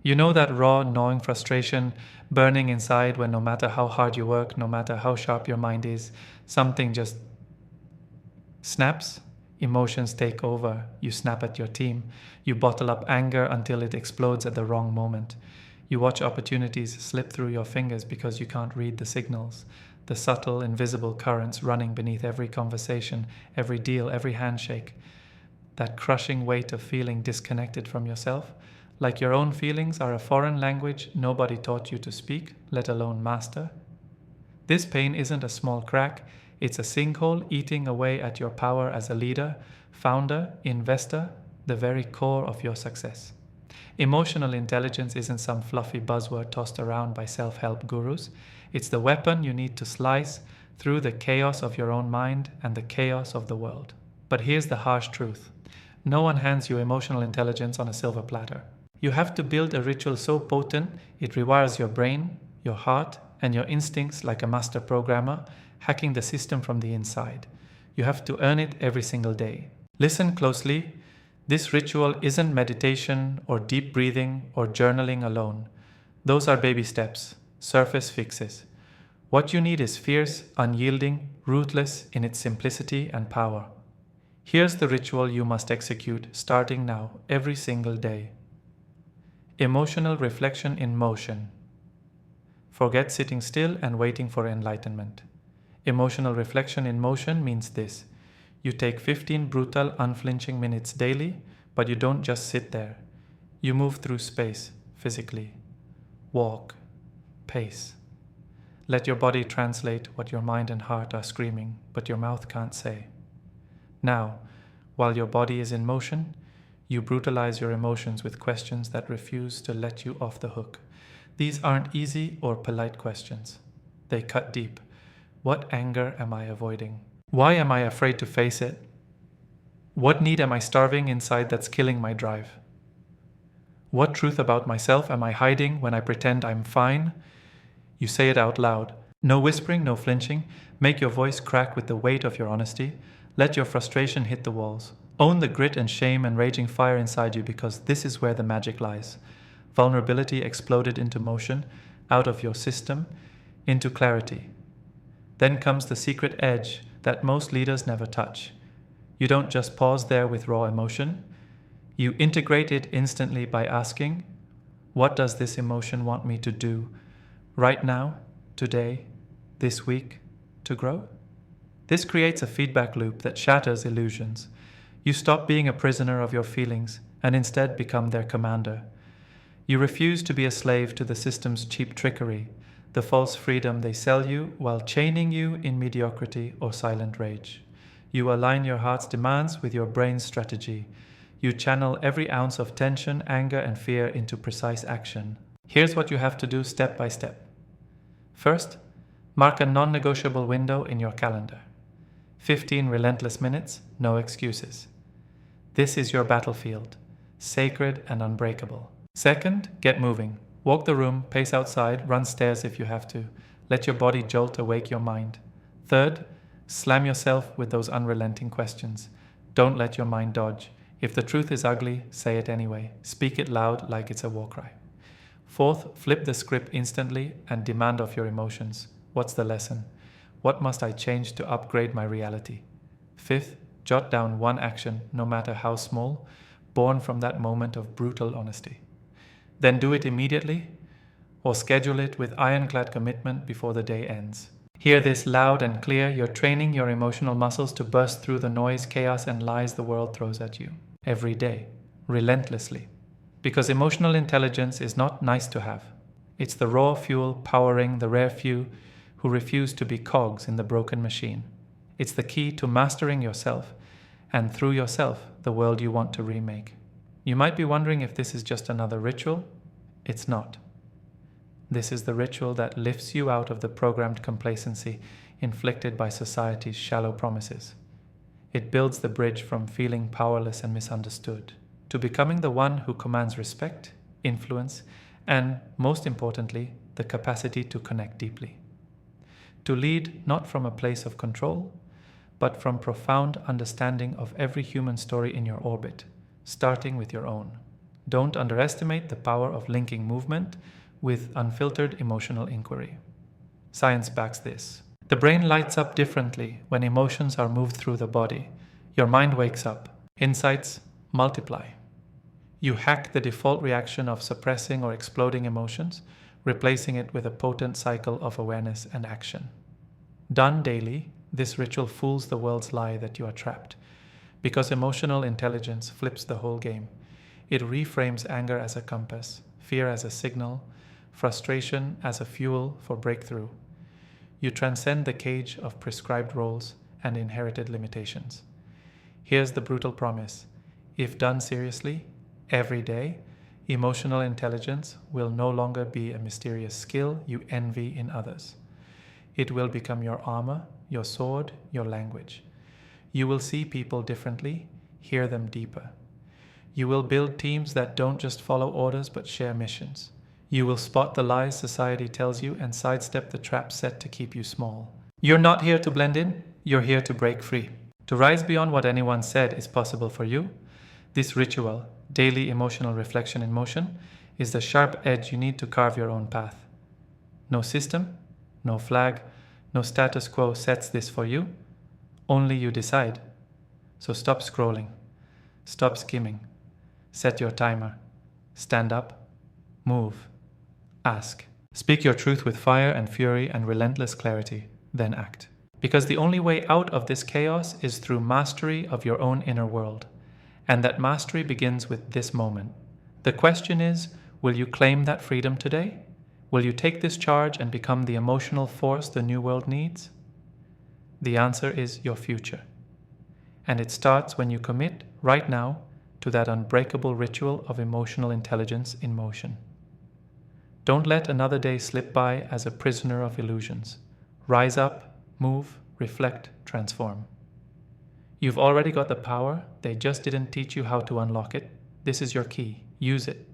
You know that raw, gnawing frustration burning inside when no matter how hard you work, no matter how sharp your mind is, something just snaps? Emotions take over. You snap at your team. You bottle up anger until it explodes at the wrong moment. You watch opportunities slip through your fingers because you can't read the signals, the subtle, invisible currents running beneath every conversation, every deal, every handshake. That crushing weight of feeling disconnected from yourself, like your own feelings are a foreign language nobody taught you to speak, let alone master. This pain isn't a small crack, it's a sinkhole eating away at your power as a leader, founder, investor, the very core of your success. Emotional intelligence isn't some fluffy buzzword tossed around by self-help gurus. It's the weapon you need to slice through the chaos of your own mind and the chaos of the world. But here's the harsh truth. No one hands you emotional intelligence on a silver platter. You have to build a ritual so potent it rewires your brain, your heart, and your instincts like a master programmer, hacking the system from the inside. You have to earn it every single day. Listen closely. This ritual isn't meditation or deep breathing or journaling alone. Those are baby steps, surface fixes. What you need is fierce, unyielding, ruthless in its simplicity and power. Here's the ritual you must execute starting now, every single day. Emotional reflection in motion. Forget sitting still and waiting for enlightenment. Emotional reflection in motion means this. You take 15 brutal, unflinching minutes daily, but you don't just sit there. You move through space, physically. Walk. Pace. Let your body translate what your mind and heart are screaming, but your mouth can't say. Now, while your body is in motion, you brutalize your emotions with questions that refuse to let you off the hook. These aren't easy or polite questions. They cut deep. What anger am I avoiding? Why am I afraid to face it? What need am I starving inside that's killing my drive? What truth about myself am I hiding when I pretend I'm fine? You say it out loud. No whispering, no flinching. Make your voice crack with the weight of your honesty. Let your frustration hit the walls. Own the grit and shame and raging fire inside you because this is where the magic lies. Vulnerability exploded into motion, out of your system, into clarity. Then comes the secret edge that most leaders never touch. You don't just pause there with raw emotion. You integrate it instantly by asking, what does this emotion want me to do right now, today, this week, to grow? This creates a feedback loop that shatters illusions. You stop being a prisoner of your feelings and instead become their commander. You refuse to be a slave to the system's cheap trickery, the false freedom they sell you while chaining you in mediocrity or silent rage. You align your heart's demands with your brain's strategy. You channel every ounce of tension, anger, and fear into precise action. Here's what you have to do step by step. First, mark a non-negotiable window in your calendar. 15 relentless minutes, no excuses. This is your battlefield, sacred and unbreakable. Second, get moving. Walk the room, pace outside, run stairs if you have to. Let your body jolt awake your mind. Third, slam yourself with those unrelenting questions. Don't let your mind dodge. If the truth is ugly, say it anyway. Speak it loud like it's a war cry. Fourth, flip the script instantly and demand of your emotions. What's the lesson? What must I change to upgrade my reality? Fifth, jot down one action, no matter how small, born from that moment of brutal honesty. Then do it immediately, or schedule it with ironclad commitment before the day ends. Hear this loud and clear. You're training your emotional muscles to burst through the noise, chaos, and lies the world throws at you. Every day, relentlessly. Because emotional intelligence is not nice to have. It's the raw fuel powering the rare few who refuse to be cogs in the broken machine. It's the key to mastering yourself, and through yourself, the world you want to remake. You might be wondering if this is just another ritual. It's not. This is the ritual that lifts you out of the programmed complacency inflicted by society's shallow promises. It builds the bridge from feeling powerless and misunderstood to becoming the one who commands respect, influence, and, most importantly, the capacity to connect deeply. To lead not from a place of control, but from profound understanding of every human story in your orbit, starting with your own. Don't underestimate the power of linking movement with unfiltered emotional inquiry. Science backs this. The brain lights up differently when emotions are moved through the body. Your mind wakes up. Insights multiply. You hack the default reaction of suppressing or exploding emotions, replacing it with a potent cycle of awareness and action. Done daily, this ritual fools the world's lie that you are trapped, because emotional intelligence flips the whole game. It reframes anger as a compass, fear as a signal, frustration as a fuel for breakthrough. You transcend the cage of prescribed roles and inherited limitations. Here's the brutal promise. If done seriously, every day, emotional intelligence will no longer be a mysterious skill you envy in others. It will become your armor, your sword, your language. You will see people differently, hear them deeper. You will build teams that don't just follow orders but share missions. You will spot the lies society tells you and sidestep the traps set to keep you small. You're not here to blend in, you're here to break free. To rise beyond what anyone said is possible for you. This ritual, daily emotional reflection in motion, is the sharp edge you need to carve your own path. No system, no flag, no status quo sets this for you. Only you decide. So stop scrolling. Stop skimming. Set your timer. Stand up. Move. Ask. Speak your truth with fire and fury and relentless clarity. Then act. Because the only way out of this chaos is through mastery of your own inner world. And that mastery begins with this moment. The question is, will you claim that freedom today? Will you take this charge and become the emotional force the new world needs? The answer is your future. And it starts when you commit, right now, to that unbreakable ritual of emotional intelligence in motion. Don't let another day slip by as a prisoner of illusions. Rise up, move, reflect, transform. You've already got the power, they just didn't teach you how to unlock it. This is your key. Use it.